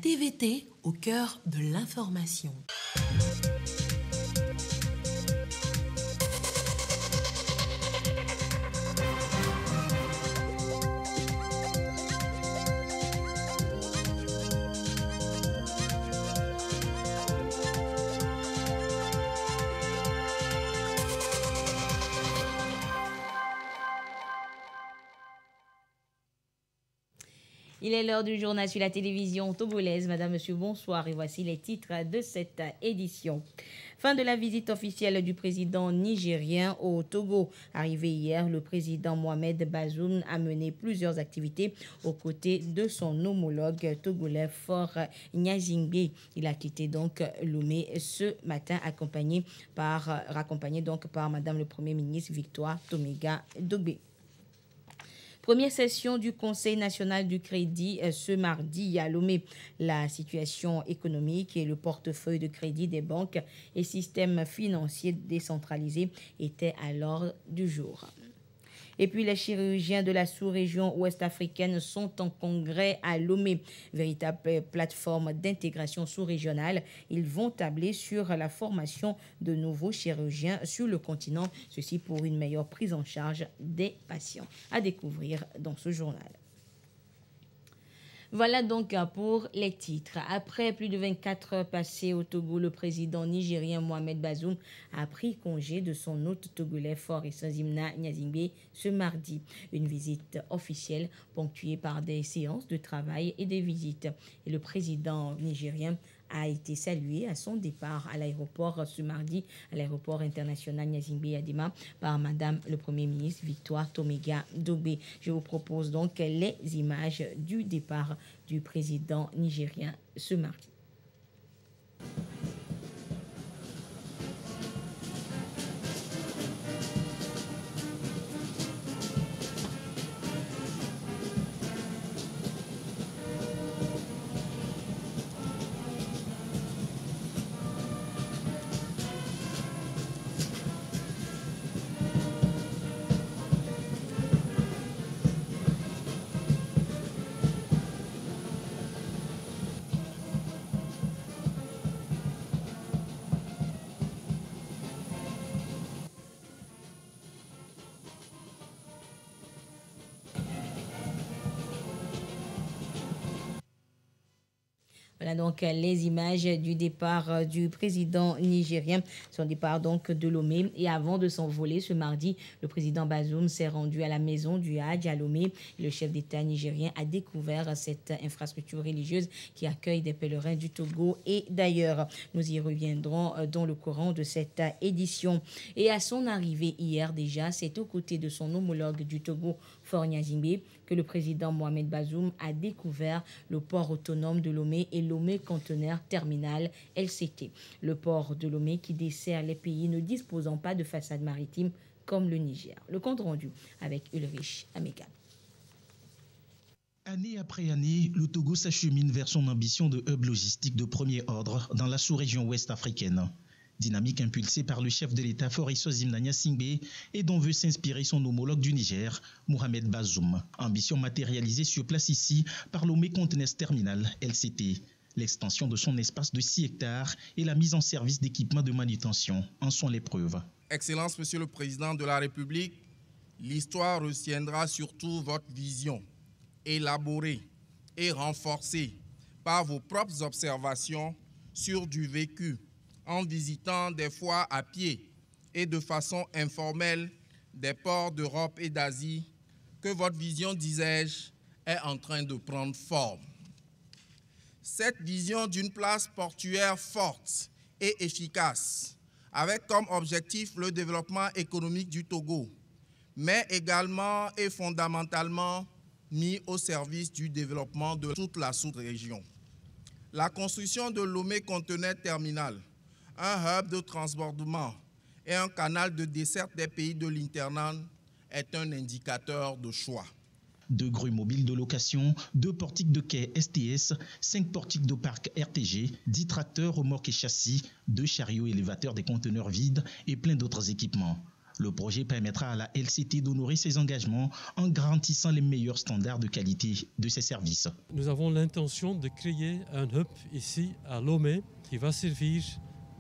TVT au cœur de l'information. Il est l'heure du journal sur la télévision togolaise. Madame, monsieur, bonsoir et voici les titres de cette édition. Fin de la visite officielle du président nigérien au Togo. Arrivé hier, le président Mohamed Bazoum a mené plusieurs activités aux côtés de son homologue togolais Faure Gnassingbé. Il a quitté donc Lomé ce matin raccompagné par Madame le Premier ministre Victoire Tomiga Dogbe. Première session du Conseil national du crédit ce mardi à Lomé. La situation économique et le portefeuille de crédit des banques et systèmes financiers décentralisés étaient à l'ordre du jour. Et puis les chirurgiens de la sous-région ouest-africaine sont en congrès à Lomé, véritable plateforme d'intégration sous-régionale. Ils vont tabler sur la formation de nouveaux chirurgiens sur le continent, ceci pour une meilleure prise en charge des patients. À découvrir dans ce journal. Voilà donc pour les titres. Après plus de 24 heures passées au Togo, le président nigérien Mohamed Bazoum a pris congé de son hôte togolais Faure Gnassingbé ce mardi. Une visite officielle ponctuée par des séances de travail et des visites. Et le président nigérien a été salué à son départ à l'aéroport ce mardi, à l'aéroport international Gnassingbé Adema, par Madame le Premier ministre Victoire Tomiga Dogbe. Je vous propose donc les images du départ du président nigérien ce mardi. Voilà donc les images du départ du président nigérien, son départ donc de Lomé. Et avant de s'envoler ce mardi, le président Bazoum s'est rendu à la maison du Hadj à Lomé. Le chef d'État nigérien a découvert cette infrastructure religieuse qui accueille des pèlerins du Togo et d'ailleurs. Nous y reviendrons dans le courant de cette édition. Et à son arrivée hier déjà, c'est aux côtés de son homologue du Togo, Faure Gnassingbé, que le président Mohamed Bazoum a découvert le port autonome de Lomé et Lomé Conteneur Terminal LCT. Le port de Lomé qui dessert les pays ne disposant pas de façade maritime comme le Niger. Le compte rendu avec Ulrich Amega. Année après année, le Togo s'achemine vers son ambition de hub logistique de premier ordre dans la sous-région ouest africaine. Dynamique impulsée par le chef de l'État Faure Gnassingbé et dont veut s'inspirer son homologue du Niger, Mohamed Bazoum. Ambition matérialisée sur place ici par Lomé Conteneur Terminal LCT. L'extension de son espace de 6 hectares et la mise en service d'équipements de manutention en sont les preuves. Excellence, Monsieur le Président de la République, l'histoire retiendra surtout votre vision, élaborée et renforcée par vos propres observations sur du vécu, en visitant des fois à pied et de façon informelle des ports d'Europe et d'Asie, que votre vision, disais-je, est en train de prendre forme. Cette vision d'une place portuaire forte et efficace, avec comme objectif le développement économique du Togo, mais également et fondamentalement mis au service du développement de toute la sous-région. La construction de Lomé Conteneur Terminal, un hub de transbordement et un canal de desserte des pays de l'Interland est un indicateur de choix. 2 grues mobiles de location, 2 portiques de quai STS, 5 portiques de parc RTG, 10 tracteurs, remorques et châssis, 2 chariots élévateurs des conteneurs vides et plein d'autres équipements. Le projet permettra à la LCT d'honorer ses engagements en garantissant les meilleurs standards de qualité de ses services. Nous avons l'intention de créer un hub ici à Lomé qui va servir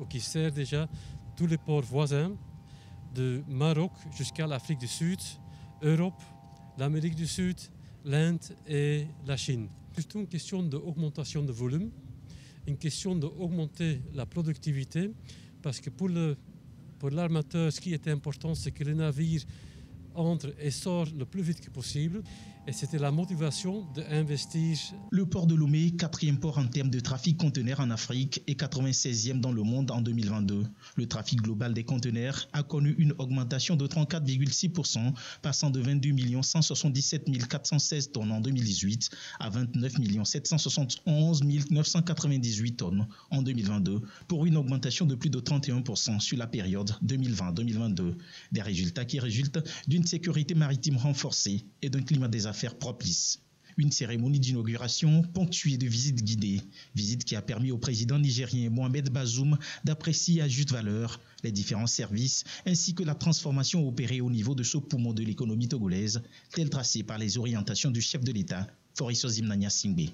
ou qui sert déjà tous les ports voisins de Maroc jusqu'à l'Afrique du Sud, Europe, l'Amérique du Sud, l'Inde et la Chine. C'est surtout une question d'augmentation de volume, une question d'augmenter la productivité parce que pour l'armateur, ce qui est important, c'est que le navire entre et sort le plus vite que possible. Et c'était la motivation d'investir. Le port de Lomé, 4e port en termes de trafic conteneurs en Afrique et 96e dans le monde en 2022. Le trafic global des conteneurs a connu une augmentation de 34,6%, passant de 22 177 416 tonnes en 2018 à 29 771 998 tonnes en 2022, pour une augmentation de plus de 31% sur la période 2020-2022. Des résultats qui résultent d'une sécurité maritime renforcée et d'un climat des affaires propice. Une cérémonie d'inauguration ponctuée de visites guidées, visite qui a permis au président nigérien Mohamed Bazoum d'apprécier à juste valeur les différents services ainsi que la transformation opérée au niveau de ce poumon de l'économie togolaise, tel tracé par les orientations du chef de l'État, Faure Issozim Singbe.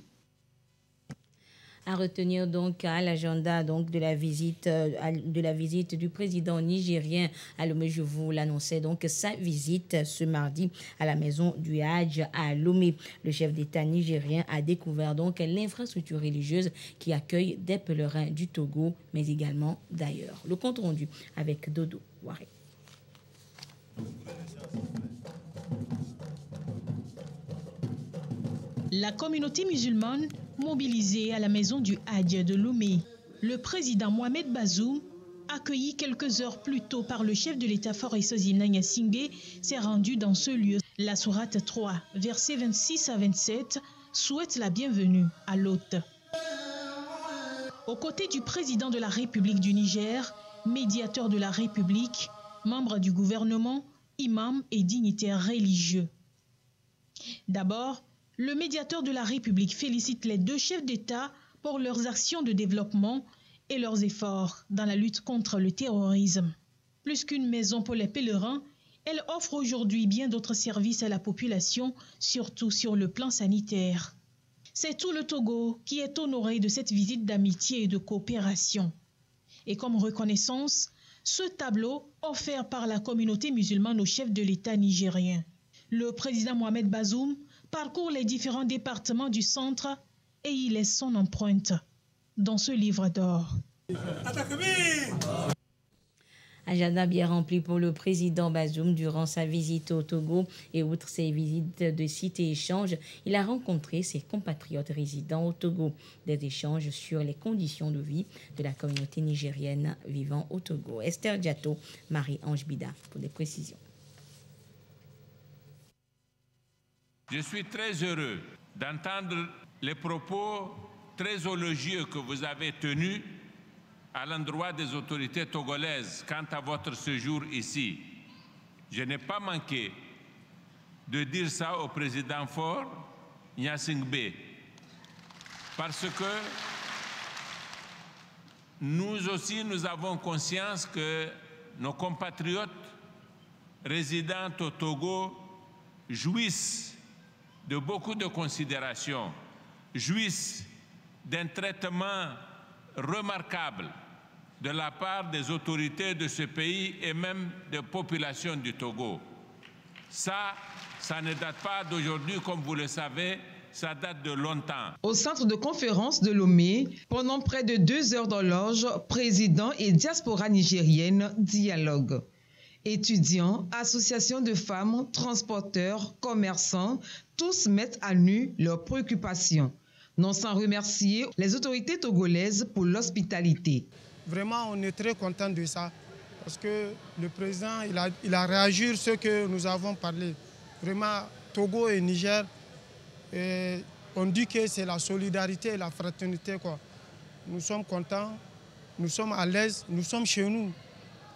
À retenir donc à l'agenda donc de la visite du président nigérien à Lomé. Je vous l'annonçais donc sa visite ce mardi à la maison du Hadj à Lomé. Le chef d'État nigérien a découvert donc l'infrastructure religieuse qui accueille des pèlerins du Togo, mais également d'ailleurs. Le compte rendu avec Dodo Waré. La communauté musulmane mobilisée à la maison du Hadj de Lomé. Le président Mohamed Bazoum, accueilli quelques heures plus tôt par le chef de l'État Faure Issozim Singbe, s'est rendu dans ce lieu. La sourate 3, versets 26 à 27, souhaite la bienvenue à l'hôte. Aux côtés du président de la République du Niger, médiateur de la République, membre du gouvernement, imam et dignitaires religieux. D'abord, le médiateur de la République félicite les deux chefs d'État pour leurs actions de développement et leurs efforts dans la lutte contre le terrorisme. Plus qu'une maison pour les pèlerins, elle offre aujourd'hui bien d'autres services à la population, surtout sur le plan sanitaire. C'est tout le Togo qui est honoré de cette visite d'amitié et de coopération. Et comme reconnaissance, ce tableau offert par la communauté musulmane au chef de l'État nigérien. Le président Mohamed Bazoum parcourt les différents départements du centre et y laisse son empreinte dans ce livre d'or. Agenda bien rempli pour le président Bazoum durant sa visite au Togo. Et outre ses visites de sites et échanges, il a rencontré ses compatriotes résidant au Togo. Des échanges sur les conditions de vie de la communauté nigérienne vivant au Togo. Esther Diato, Marie-Ange Bida pour des précisions. Je suis très heureux d'entendre les propos très élogieux que vous avez tenus à l'endroit des autorités togolaises quant à votre séjour ici. Je n'ai pas manqué de dire ça au président Faure Singbe, parce que nous aussi, nous avons conscience que nos compatriotes résidant au Togo jouissent de beaucoup de considération, jouissent d'un traitement remarquable de la part des autorités de ce pays et même des populations du Togo. Ça ne date pas d'aujourd'hui, comme vous le savez, ça date de longtemps. Au centre de conférence de Lomé, pendant près de 2 heures d'horloge, président et diaspora nigérienne dialogue. Étudiants, associations de femmes, transporteurs, commerçants, tous mettent à nu leurs préoccupations, non sans remercier les autorités togolaises pour l'hospitalité. Vraiment, on est très content de ça, parce que le président, il a réagi sur ce que nous avons parlé. Vraiment, Togo et Niger, on dit que c'est la solidarité et la fraternité, quoi. Nous sommes contents, nous sommes à l'aise, nous sommes chez nous.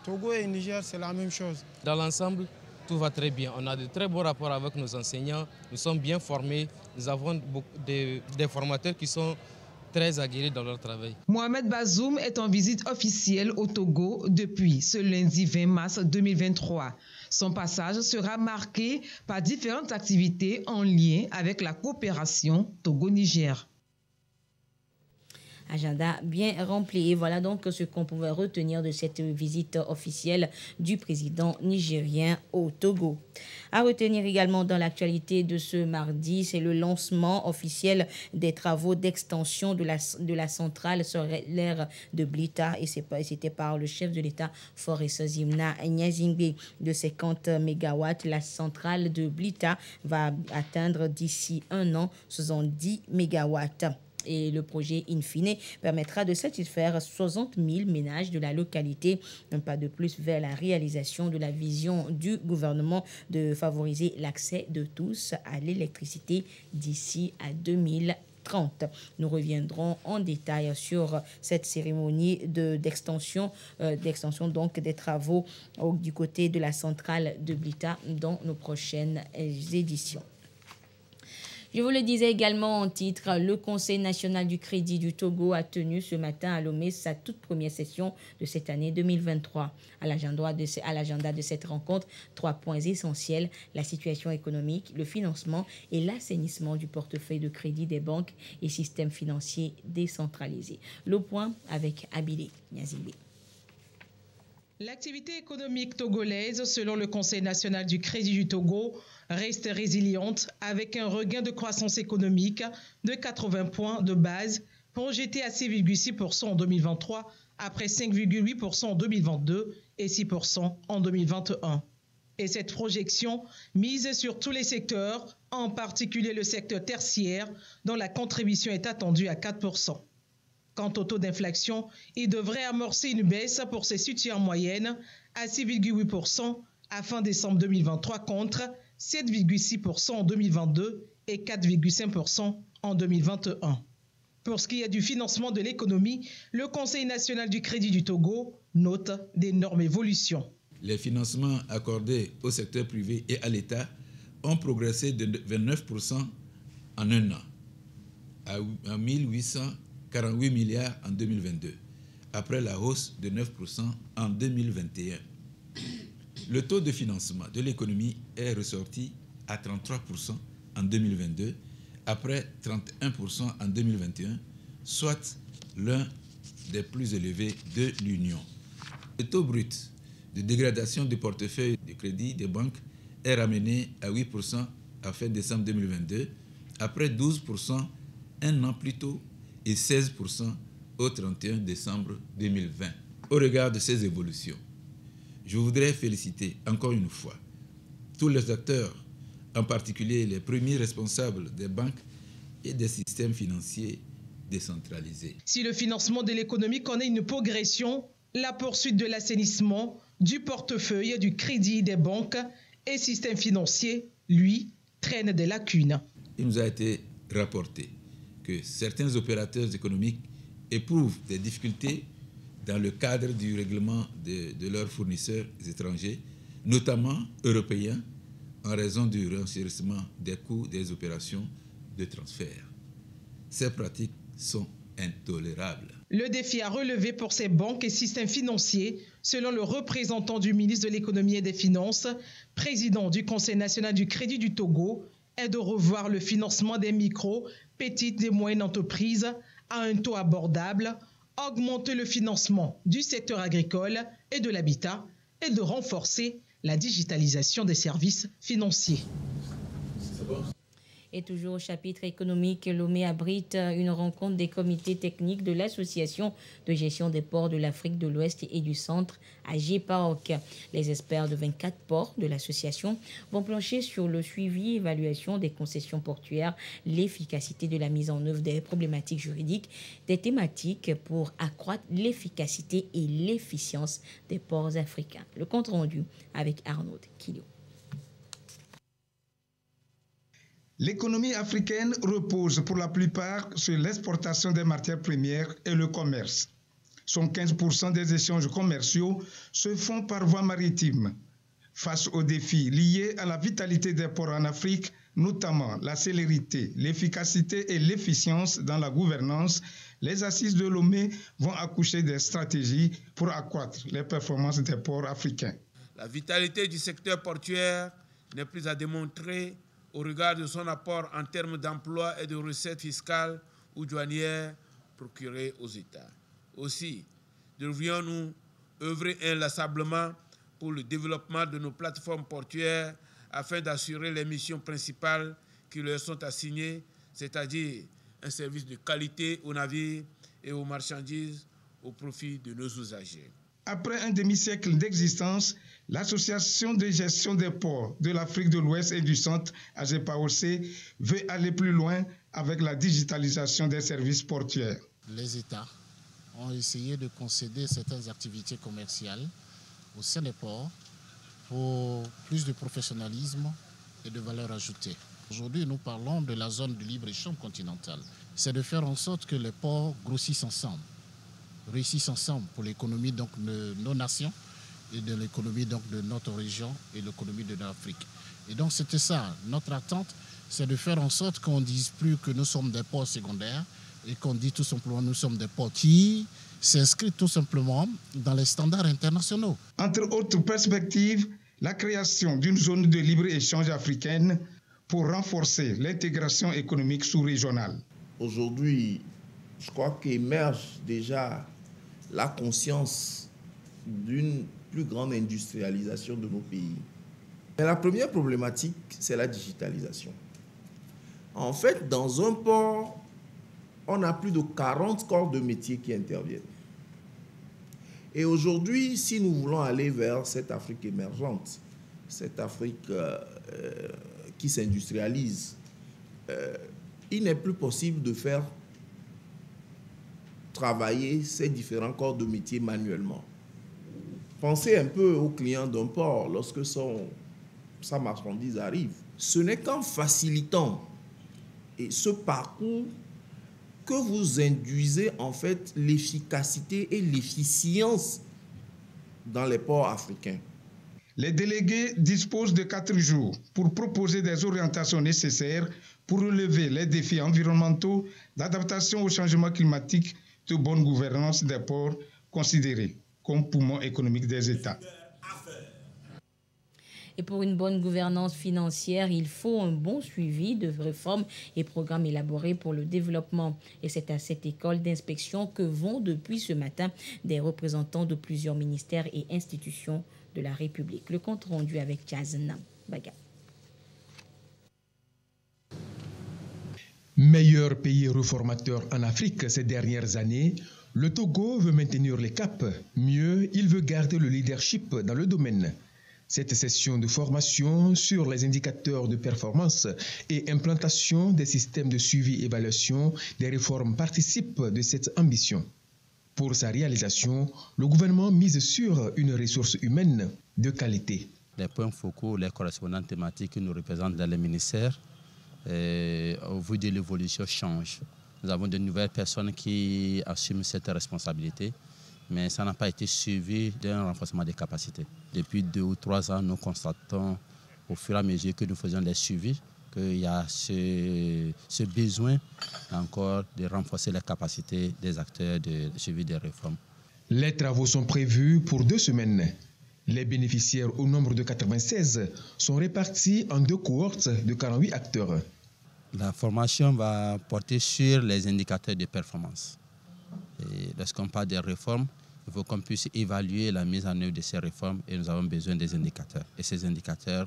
Togo et Niger, c'est la même chose. Dans l'ensemble, tout va très bien. On a de très bons rapports avec nos enseignants. Nous sommes bien formés. Nous avons des formateurs qui sont très aguerris dans leur travail. Mohamed Bazoum est en visite officielle au Togo depuis ce lundi 20 mars 2023. Son passage sera marqué par différentes activités en lien avec la coopération Togo-Niger. Agenda bien rempli. Et voilà donc ce qu'on pouvait retenir de cette visite officielle du président nigérien au Togo. À retenir également dans l'actualité de ce mardi, c'est le lancement officiel des travaux d'extension de la centrale solaire de Blita. Et c'était par le chef de l'État, Faure Sozimna Nyazingbe, de 50 MW. La centrale de Blita va atteindre d'ici un an 70 MW. Et le projet, in fine, permettra de satisfaire 60 000 ménages de la localité, un pas de plus vers la réalisation de la vision du gouvernement de favoriser l'accès de tous à l'électricité d'ici à 2030. Nous reviendrons en détail sur cette cérémonie d'extension donc des travaux du côté de la centrale de Blita dans nos prochaines éditions. Je vous le disais également en titre, le Conseil national du crédit du Togo a tenu ce matin à Lomé sa toute première session de cette année 2023. À l'agenda de cette rencontre, 3 points essentiels, la situation économique, le financement et l'assainissement du portefeuille de crédit des banques et systèmes financiers décentralisés. Le point avec Abile Nyazimbe. L'activité économique togolaise, selon le Conseil national du crédit du Togo, reste résiliente avec un regain de croissance économique de 80 points de base, projeté à 6,6% en 2023, après 5,8% en 2022 et 6% en 2021. Et cette projection mise sur tous les secteurs, en particulier le secteur tertiaire, dont la contribution est attendue à 4%. Quant au taux d'inflation, il devrait amorcer une baisse pour ses soutiens moyennes à 6,8% à fin décembre 2023 contre 7,6% en 2022 et 4,5% en 2021. Pour ce qui est du financement de l'économie, le Conseil national du crédit du Togo note d'énormes évolutions. Les financements accordés au secteur privé et à l'État ont progressé de 29% en un an à 1848 milliards en 2022, après la hausse de 9% en 2021. Le taux de financement de l'économie est ressorti à 33% en 2022, après 31% en 2021, soit l'un des plus élevés de l'Union. Le taux brut de dégradation du portefeuille de crédit des banques est ramené à 8% à fin décembre 2022, après 12% un an plus tôt et 16% au 31 décembre 2020. Au regard de ces évolutions, je voudrais féliciter encore une fois tous les acteurs, en particulier les premiers responsables des banques et des systèmes financiers décentralisés. Si le financement de l'économie connaît une progression, la poursuite de l'assainissement du portefeuille du crédit des banques et systèmes financiers, lui, traîne des lacunes. Il nous a été rapporté que certains opérateurs économiques éprouvent des difficultés dans le cadre du règlement de leurs fournisseurs étrangers, notamment européens, en raison du renchérissement des coûts des opérations de transfert. Ces pratiques sont intolérables. Le défi à relever pour ces banques et systèmes financiers, selon le représentant du ministre de l'Économie et des Finances, président du Conseil national du crédit du Togo, est de revoir le financement des micro, petites et moyennes entreprises à un taux abordable, augmenter le financement du secteur agricole et de l'habitat et de renforcer la digitalisation des services financiers. Et toujours au chapitre économique, Lomé abrite une rencontre des comités techniques de l'Association de gestion des ports de l'Afrique de l'Ouest et du Centre, AGPAOC. Les experts de 24 ports de l'association vont plancher sur le suivi et évaluation des concessions portuaires, l'efficacité de la mise en œuvre des problématiques juridiques, des thématiques pour accroître l'efficacité et l'efficience des ports africains. Le compte rendu avec Arnaud Kilio. L'économie africaine repose pour la plupart sur l'exportation des matières premières et le commerce. 15% des échanges commerciaux se font par voie maritime. Face aux défis liés à la vitalité des ports en Afrique, notamment la célérité, l'efficacité et l'efficience dans la gouvernance, les assises de Lomé vont accoucher des stratégies pour accroître les performances des ports africains. La vitalité du secteur portuaire n'est plus à démontrer au regard de son apport en termes d'emploi et de recettes fiscales ou douanières procurées aux États. Aussi, devrions-nous œuvrer inlassablement pour le développement de nos plateformes portuaires afin d'assurer les missions principales qui leur sont assignées, c'est-à-dire un service de qualité aux navires et aux marchandises au profit de nos usagers. Après un demi-siècle d'existence, l'Association de gestion des ports de l'Afrique de l'Ouest et du Centre, AGEPAOC, veut aller plus loin avec la digitalisation des services portuaires. Les États ont essayé de concéder certaines activités commerciales au sein des ports pour plus de professionnalisme et de valeur ajoutée. Aujourd'hui, nous parlons de la zone de libre-échange continentale. C'est de faire en sorte que les ports grossissent ensemble, réussissent ensemble pour l'économie de nos nations et de l'économie de notre région et l'économie de l'Afrique. Et donc c'était ça, notre attente, c'est de faire en sorte qu'on ne dise plus que nous sommes des ports secondaires et qu'on dit tout simplement que nous sommes des ports qui s'inscrivent tout simplement dans les standards internationaux. Entre autres perspectives, la création d'une zone de libre-échange africaine pour renforcer l'intégration économique sous-régionale. Aujourd'hui, je crois qu'émerge déjà la conscience d'une plus grande industrialisation de nos pays. Mais la première problématique, c'est la digitalisation. En fait, dans un port, on a plus de 40 corps de métiers qui interviennent. Et aujourd'hui, si nous voulons aller vers cette Afrique émergente, cette Afrique qui s'industrialise, il n'est plus possible de faire travailler ces différents corps de métier manuellement. Pensez un peu aux clients d'un port lorsque sa marchandise arrive. Ce n'est qu'en facilitant ce parcours que vous induisez en fait l'efficacité et l'efficience dans les ports africains. Les délégués disposent de 4 jours pour proposer des orientations nécessaires pour relever les défis environnementaux, d'adaptation au changement climatique, de bonne gouvernance des ports considérés comme poumon économique des États. Et pour une bonne gouvernance financière, il faut un bon suivi de réformes et programmes élaborés pour le développement. Et c'est à cette école d'inspection que vont depuis ce matin des représentants de plusieurs ministères et institutions de la République. Le compte rendu avec Chazna Baga. Meilleur pays réformateur en Afrique ces dernières années, le Togo veut maintenir les caps. Mieux, il veut garder le leadership dans le domaine. Cette session de formation sur les indicateurs de performance et implantation des systèmes de suivi et évaluation des réformes participe de cette ambition. Pour sa réalisation, le gouvernement mise sur une ressource humaine de qualité. Les points focaux, les correspondantes thématiques qui nous représentent dans les ministères, au vu de l'évolution, changent. Nous avons de nouvelles personnes qui assument cette responsabilité, mais ça n'a pas été suivi d'un renforcement des capacités. Depuis 2 ou 3 ans, nous constatons au fur et à mesure que nous faisons des suivis qu'il y a ce besoin encore de renforcer les capacités des acteurs de suivi des réformes. Les travaux sont prévus pour 2 semaines. Les bénéficiaires au nombre de 96 sont répartis en 2 cohortes de 48 acteurs. La formation va porter sur les indicateurs de performance. Et lorsqu'on parle des réformes, il faut qu'on puisse évaluer la mise en œuvre de ces réformes et nous avons besoin des indicateurs. Et ces indicateurs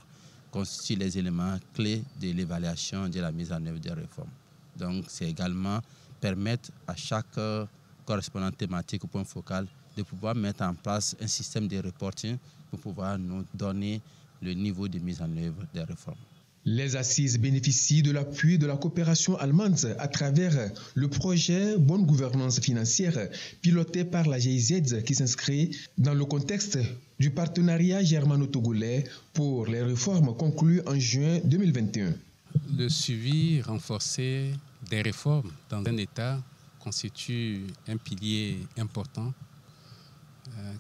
constituent les éléments clés de l'évaluation de la mise en œuvre des réformes. Donc, c'est également permettre à chaque correspondant thématique ou point focal de pouvoir mettre en place un système de reporting pour pouvoir nous donner le niveau de mise en œuvre des réformes. Les assises bénéficient de l'appui de la coopération allemande à travers le projet Bonne gouvernance financière piloté par la GIZ qui s'inscrit dans le contexte du partenariat germano-togolais pour les réformes conclues en juin 2021. Le suivi renforcé des réformes dans un État constitue un pilier important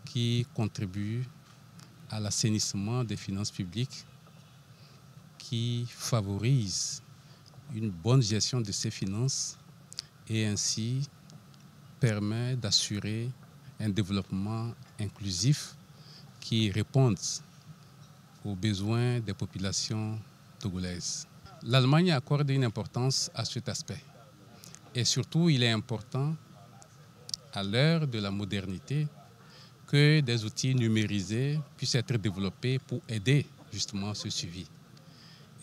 qui contribue à l'assainissement des finances publiques, qui favorise une bonne gestion de ses finances et ainsi permet d'assurer un développement inclusif qui réponde aux besoins des populations togolaises. L'Allemagne accorde une importance à cet aspect. Et surtout, il est important, à l'heure de la modernité, que des outils numérisés puissent être développés pour aider justement ce suivi.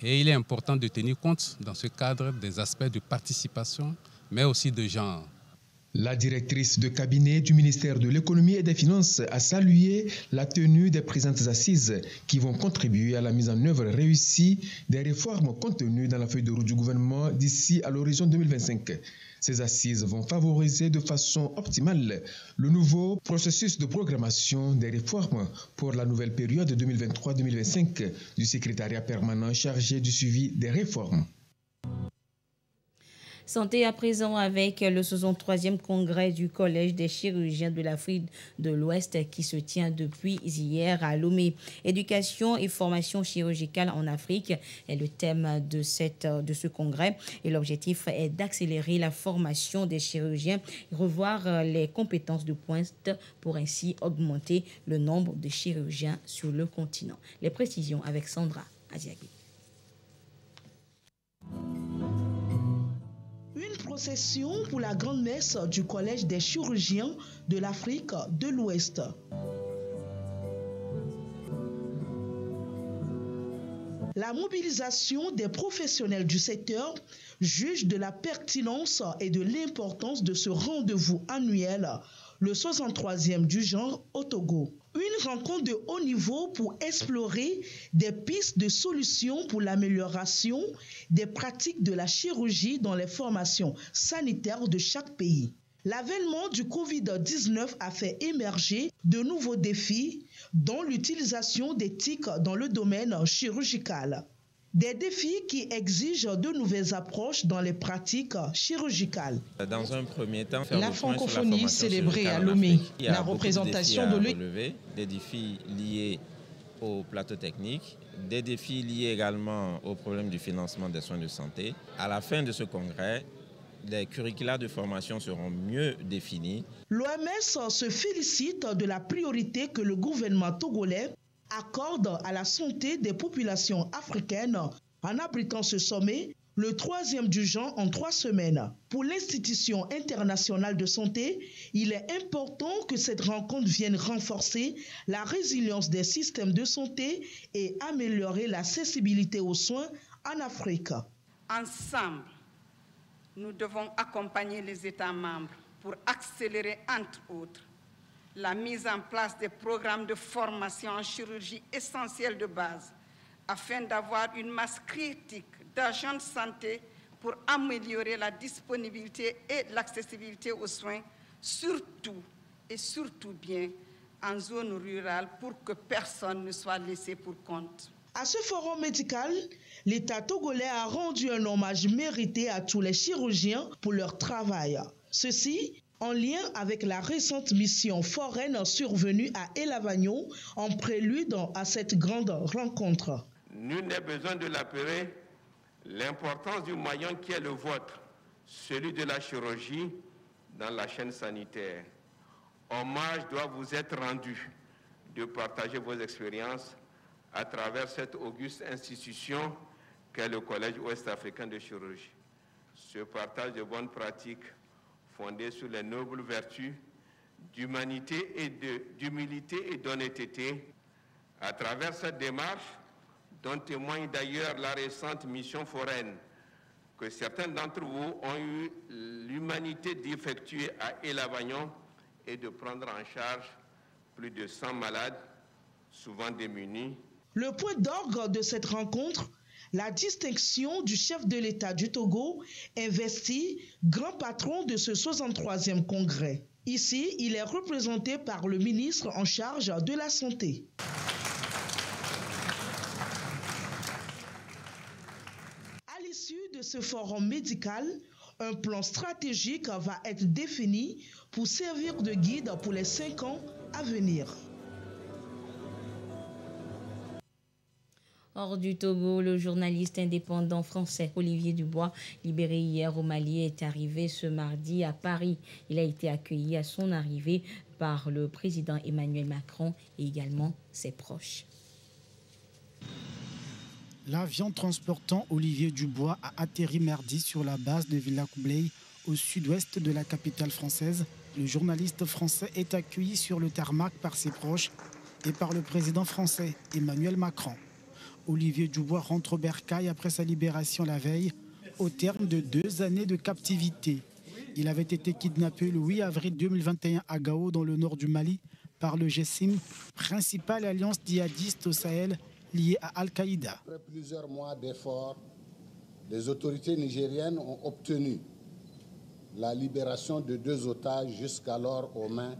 Et il est important de tenir compte dans ce cadre des aspects de participation, mais aussi de genre. La directrice de cabinet du ministère de l'Économie et des Finances a salué la tenue des présentes assises qui vont contribuer à la mise en œuvre réussie des réformes contenues dans la feuille de route du gouvernement d'ici à l'horizon 2025. Ces assises vont favoriser de façon optimale le nouveau processus de programmation des réformes pour la nouvelle période 2023-2025 du secrétariat permanent chargé du suivi des réformes. Santé à présent avec le 63e congrès du Collège des chirurgiens de l'Afrique de l'Ouest qui se tient depuis hier à Lomé. Éducation et formation chirurgicale en Afrique est le thème de ce congrès et l'objectif est d'accélérer la formation des chirurgiens et revoir les compétences de pointe pour ainsi augmenter le nombre de chirurgiens sur le continent. Les précisions avec Sandra Aziagui. Procession pour la grande messe du Collège des chirurgiens de l'Afrique de l'Ouest. La mobilisation des professionnels du secteur juge de la pertinence et de l'importance de ce rendez-vous annuel, le 63e du genre au Togo. Une rencontre de haut niveau pour explorer des pistes de solutions pour l'amélioration des pratiques de la chirurgie dans les formations sanitaires de chaque pays. L'avènement du Covid-19 a fait émerger de nouveaux défis, dont l'utilisation des TIC dans le domaine chirurgical. Des défis qui exigent de nouvelles approches dans les pratiques chirurgicales. Dans un premier temps, la francophonie célébrée à Lomé, la représentation de relever, des défis liés au plateau technique, des défis liés également au problème du financement des soins de santé. À la fin de ce congrès, les curricula de formation seront mieux définis. L'OMS se félicite de la priorité que le gouvernement togolais accorde à la santé des populations africaines en abritant ce sommet, le 3e du genre en 3 semaines. Pour l'Institution internationale de santé, il est important que cette rencontre vienne renforcer la résilience des systèmes de santé et améliorer l'accessibilité aux soins en Afrique. Ensemble, nous devons accompagner les États membres pour accélérer, entre autres, la mise en place des programmes de formation en chirurgie essentiels de base afin d'avoir une masse critique d'agents de santé pour améliorer la disponibilité et l'accessibilité aux soins, surtout bien en zone rurale pour que personne ne soit laissé pour compte. À ce forum médical, l'État togolais a rendu un hommage mérité à tous les chirurgiens pour leur travail. Ceci en lien avec la récente mission foraine survenue à Elavagno en prélude à cette grande rencontre. Nul n'est besoin de l'appeler, l'importance du moyen qui est le vôtre, celui de la chirurgie dans la chaîne sanitaire. Hommage doit vous être rendu de partager vos expériences à travers cette auguste institution qu'est le Collège ouest-africain de chirurgie. Ce partage de bonnes pratiques fondé sur les nobles vertus d'humanité d'humilité et d'honnêteté. À travers cette démarche, dont témoigne d'ailleurs la récente mission foraine, que certains d'entre vous ont eu l'humanité d'effectuer à Elavagnon et de prendre en charge plus de 100 malades, souvent démunis. Le point d'orgue de cette rencontre, la distinction du chef de l'État du Togo, investi grand patron de ce 63e congrès. Ici, il est représenté par le ministre en charge de la Santé. À l'issue de ce forum médical, un plan stratégique va être défini pour servir de guide pour les 5 ans à venir. Hors du Togo, le journaliste indépendant français Olivier Dubois, libéré hier au Mali, est arrivé ce mardi à Paris. Il a été accueilli à son arrivée par le président Emmanuel Macron et également ses proches. L'avion transportant Olivier Dubois a atterri mardi sur la base de Villacoublay, au sud-ouest de la capitale française. Le journaliste français est accueilli sur le tarmac par ses proches et par le président français Emmanuel Macron. Olivier Dubois rentre au bercail après sa libération la veille, au terme de 2 années de captivité. Il avait été kidnappé le 8 avril 2021 à Gao, dans le nord du Mali, par le GESIM, principale alliance djihadiste au Sahel liée à Al-Qaïda. Après plusieurs mois d'efforts, les autorités nigériennes ont obtenu la libération de 2 otages jusqu'alors aux mains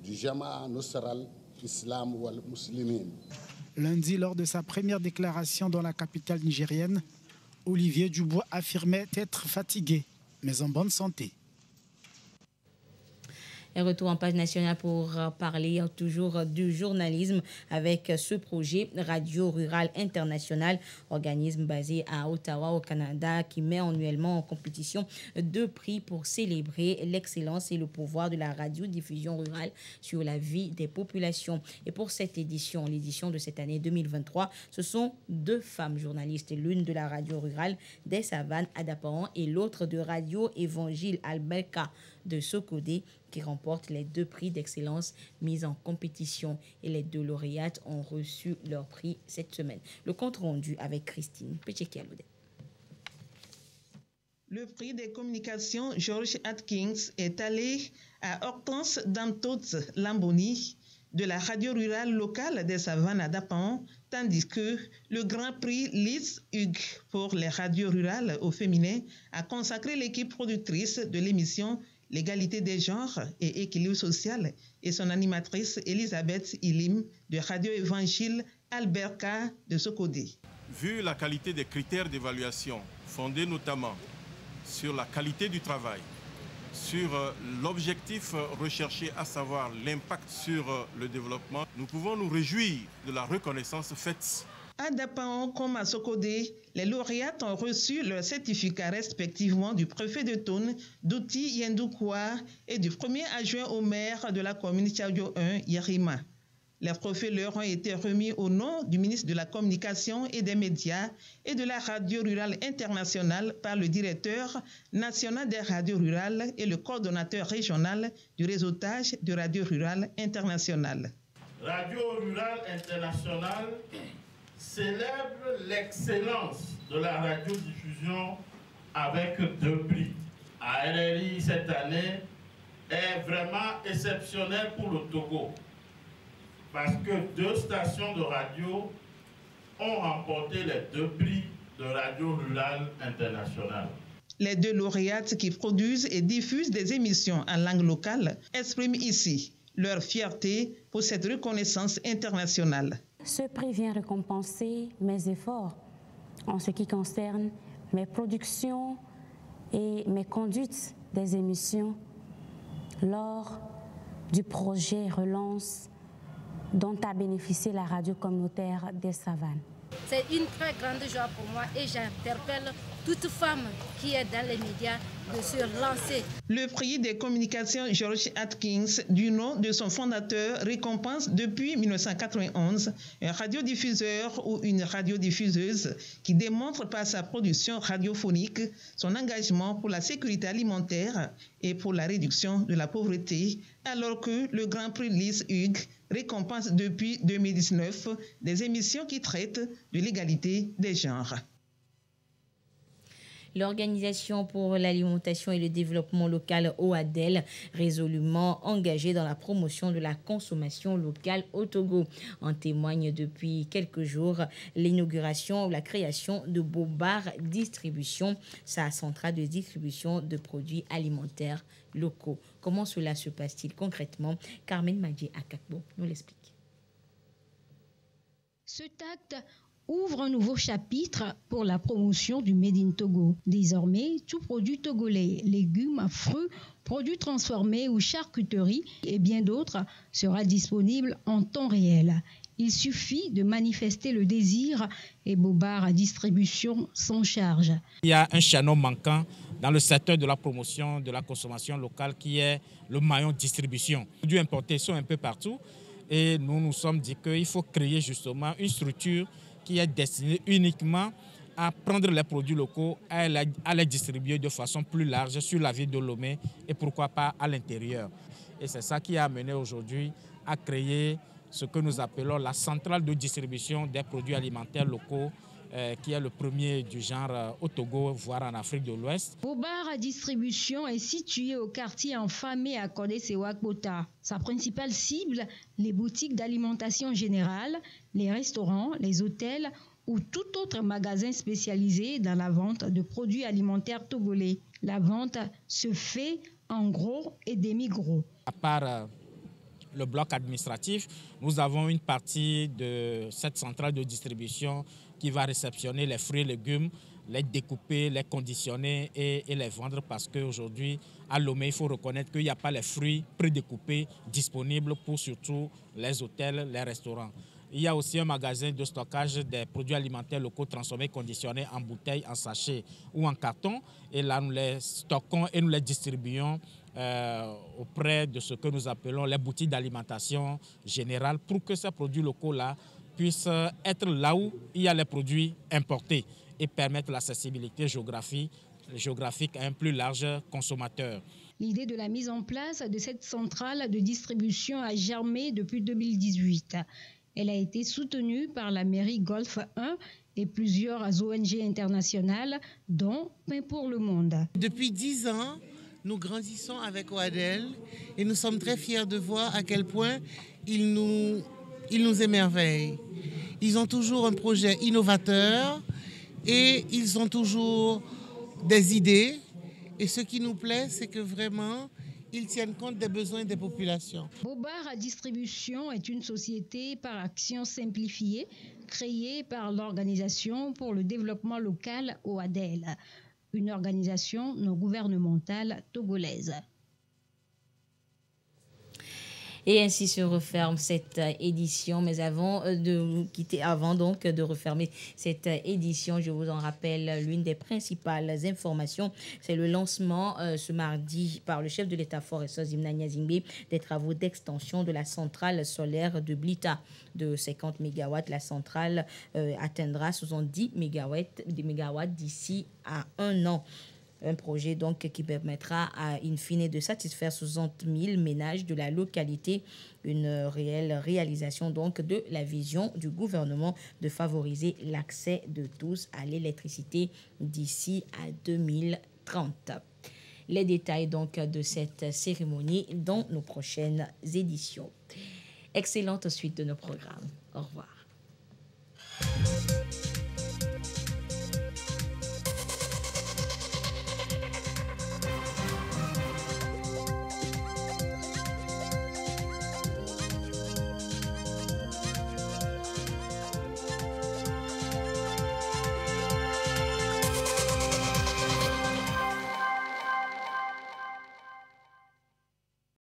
du Jama'a Nusra al-Islam wal Muslimin. Lundi, lors de sa première déclaration dans la capitale nigérienne, Olivier Dubois affirmait être fatigué, mais en bonne santé. Et retour en page nationale pour parler toujours du journalisme avec ce projet Radio Rural International, organisme basé à Ottawa au Canada qui met annuellement en compétition 2 prix pour célébrer l'excellence et le pouvoir de la radiodiffusion rurale sur la vie des populations. Et pour cette édition, l'édition de cette année 2023, ce sont 2 femmes journalistes, l'une de la radio rurale des Savanes à Dapaon et l'autre de Radio Évangile Alberca de Sokodé, qui remportent les 2 prix d'excellence mis en compétition, et les 2 lauréates ont reçu leur prix cette semaine. Le compte rendu avec Christine Pechekialoudet. Le prix des communications George Atkins est allé à Hortense Damtots Lamboni de la radio rurale locale des Savanes à Dapaon, tandis que le grand prix Liz Hugues pour les radios rurales au féminin a consacré l'équipe productrice de l'émission L'égalité des genres et équilibre social et son animatrice Elisabeth Ilim de Radio Évangile Alberca de Sokodé. Vu la qualité des critères d'évaluation, fondés notamment sur la qualité du travail, sur l'objectif recherché, à savoir l'impact sur le développement, nous pouvons nous réjouir de la reconnaissance faite. À Dapaon comme à Sokodé, les lauréates ont reçu leurs certificats respectivement du préfet de Toune, d'Outi Yendoukwa, et du premier adjoint au maire de la commune Tchadio 1, Yerima. Les trophées leur ont été remis au nom du ministre de la Communication et des Médias et de la Radio Rurale Internationale par le directeur national des radios rurales et le coordonnateur régional du réseautage de Radio Rurale Internationale. Radio Rurale Internationale célèbre l'excellence de la radiodiffusion avec 2 prix. ARRI cette année est vraiment exceptionnel pour le Togo parce que 2 stations de radio ont remporté les 2 prix de Radio Rurale Internationale. Les 2 lauréates qui produisent et diffusent des émissions en langue locale expriment ici leur fierté pour cette reconnaissance internationale. Ce prix vient récompenser mes efforts en ce qui concerne mes productions et mes conduites des émissions lors du projet Relance dont a bénéficié la radio communautaire des Savanes. C'est une très grande joie pour moi et j'interpelle toute femme qui est dans les médias de se lancer. Le prix des communications George Atkins, du nom de son fondateur, récompense depuis 1991 un radiodiffuseur ou une radiodiffuseuse qui démontre par sa production radiophonique son engagement pour la sécurité alimentaire et pour la réduction de la pauvreté, alors que le Grand Prix Liz Hugues récompense depuis 2019 des émissions qui traitent de l'égalité des genres. L'Organisation pour l'alimentation et le développement local OADEL, résolument engagée dans la promotion de la consommation locale au Togo. En témoigne depuis quelques jours l'inauguration ou la création de Bobar Distribution, sa centrale de distribution de produits alimentaires locaux. Comment cela se passe-t-il concrètement? Carmen Madji Akakbo nous l'explique. Cet acte ouvre un nouveau chapitre pour la promotion du Made in Togo. Désormais, tout produit togolais, légumes, fruits, produits transformés ou charcuterie et bien d'autres sera disponible en temps réel. Il suffit de manifester le désir et Bobar Distribution s'en charge. Il y a un chaînon manquant dans le secteur de la promotion de la consommation locale qui est le maillon distribution. Les produits importés sont un peu partout et nous sommes dit qu'il faut créer justement une structure qui est destinée uniquement à prendre les produits locaux, à les distribuer de façon plus large sur la ville de Lomé et pourquoi pas à l'intérieur. Et c'est ça qui a amené aujourd'hui à créer ce que nous appelons la centrale de distribution des produits alimentaires locaux, qui est le premier du genre au Togo, voire en Afrique de l'Ouest. Bobar Distribution est situé au quartier enfamé à Kodé-Sewakbota. Sa principale cible, les boutiques d'alimentation générale, les restaurants, les hôtels ou tout autre magasin spécialisé dans la vente de produits alimentaires togolais. La vente se fait en gros et demi-gros. À part le bloc administratif, nous avons une partie de cette centrale de distribution qui va réceptionner les fruits et légumes, les découper, les conditionner et les vendre parce qu'aujourd'hui, à Lomé, il faut reconnaître qu'il n'y a pas les fruits prédécoupés disponibles pour surtout les hôtels, les restaurants. Il y a aussi un magasin de stockage des produits alimentaires locaux transformés, conditionnés en bouteilles, en sachets ou en carton. Et là, nous les stockons et nous les distribuons auprès de ce que nous appelons les boutiques d'alimentation générale pour que ces produits locaux-là puissent être là où il y a les produits importés et permettre l'accessibilité géographique à un plus large consommateur. L'idée de la mise en place de cette centrale de distribution a germé depuis 2018. Elle a été soutenue par la mairie Golfe 1 et plusieurs ONG internationales, dont Pain pour le Monde. Depuis 10 ans, nous grandissons avec OADEL et nous sommes très fiers de voir à quel point ils nous émerveillent. Ils ont toujours un projet innovateur et ils ont toujours des idées. Et ce qui nous plaît, c'est que vraiment, ils tiennent compte des besoins des populations. Bobar Distribution est une société par action simplifiée créée par l'Organisation pour le développement local OADEL, une organisation non gouvernementale togolaise. Et ainsi se referme cette édition. Mais avant de refermer cette édition, je vous en rappelle l'une des principales informations. C'est le lancement ce mardi par le chef de l'État-fort Zimna Nyazingbe des travaux d'extension de la centrale solaire de Blita de 50 MW. La centrale atteindra 70 MW d'ici à 1 an. Un projet donc qui permettra in fine de satisfaire 60 000 ménages de la localité. Une réelle réalisation donc de la vision du gouvernement de favoriser l'accès de tous à l'électricité d'ici à 2030. Les détails donc de cette cérémonie dans nos prochaines éditions. Excellente suite de nos programmes. Au revoir.